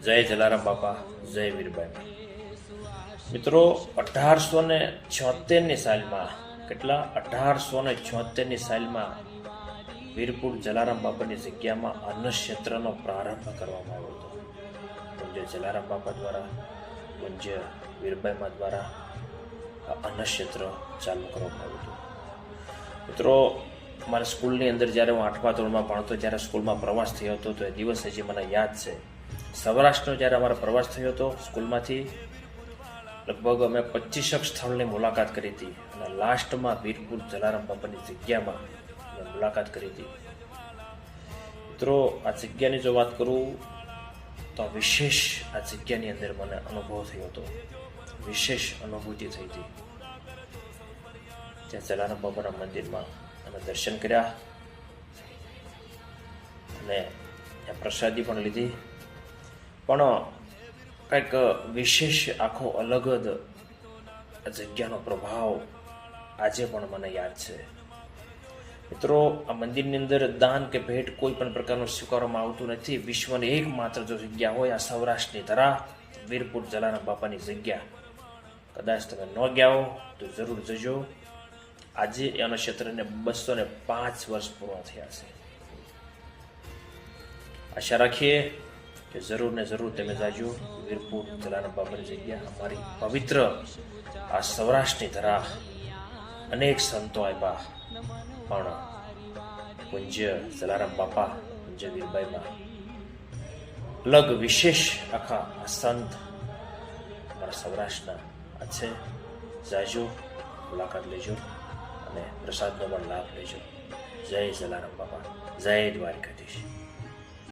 જય જલારામ બાપા, જય વીરબાઈ. મિત્રો, 1876ની સાલમાં, કેટલા 1876ની સાલમાં વીરપુર જલારામ બાપાની જગ્યામાં અન્ન ક્ષેત્રનો પ્રારંભ કરવામાં આવ્યો હતો. પૂજ્ય જલારામ બાપા દ્વારા, પૂજ્ય વીરબાઈમાં દ્વારા આ અન્ન ક્ષેત્ર ચાલુ કરવામાં આવ્યું હતું. મિત્રો, મારા સ્કૂલની અંદર જ્યારે હું 8મા ધોરણમાં ભણતો, જ્યારે સ્કૂલમાં પ્રવાસ થયો હતો, તો એ દિવસ હજી મને યાદ છે. સૌરાષ્ટ્રનો જ્યારે અમારો પ્રવાસ થયો હતો સ્કૂલમાંથી, લગભગ અમે 25 સ્થળની મુલાકાત કરી હતી અને લાસ્ટમાં વીરપુર જલારામ બાપાની જગ્યામાં મેં મુલાકાત કરી હતી. મિત્રો, આ જગ્યાની જો વાત કરું તો વિશેષ આ જગ્યાની અંદર મને અનુભવ થયો હતો, વિશેષ અનુભૂતિ થઈ હતી. ત્યાં જલારામ બાપાના મંદિરમાં અમે દર્શન કર્યા અને ત્યાં પ્રસાદી પણ લીધી. પણ કંઈક વિશેષ આખો અલગ જ આ જગ્યાનો પ્રભાવ આજે પણ મને યાદ છે. મિત્રો, આ મંદિરની અંદર દાન કે ભેટ કોઈ પણ પ્રકારનું સ્વીકારવામાં આવતું નથી. વિશ્વની એકમાત્ર જો જગ્યા હોય આ સૌરાષ્ટ્રની ધરા, વીરપુર જલારામ બાપાની જગ્યા. કદાચ તમે ન ગયા હો તો જરૂર જજો. આજે એના ક્ષેત્રને 205 વર્ષ પૂર્ણ થયા છે. આશા રાખીએ કે જરૂર ને જરૂર તમે જાજો. વીરપુર જલારામ બાપાની જગ્યા, અમારી પવિત્ર આ સૌરાષ્ટ્રની ધરા. અનેક સંતો આવ્યા, પણ પૂજ્ય જલારામ બાપા, પૂજ્ય વીરબાઈમાં અલગ વિશેષ આખા આ સંત અમારા સૌરાષ્ટ્રના આ છે. જાજો, મુલાકાત લેજો અને પ્રસાદનો પણ લાભ લેજો. જય જલારામ બાપા, જય દ્વારકાધીશ.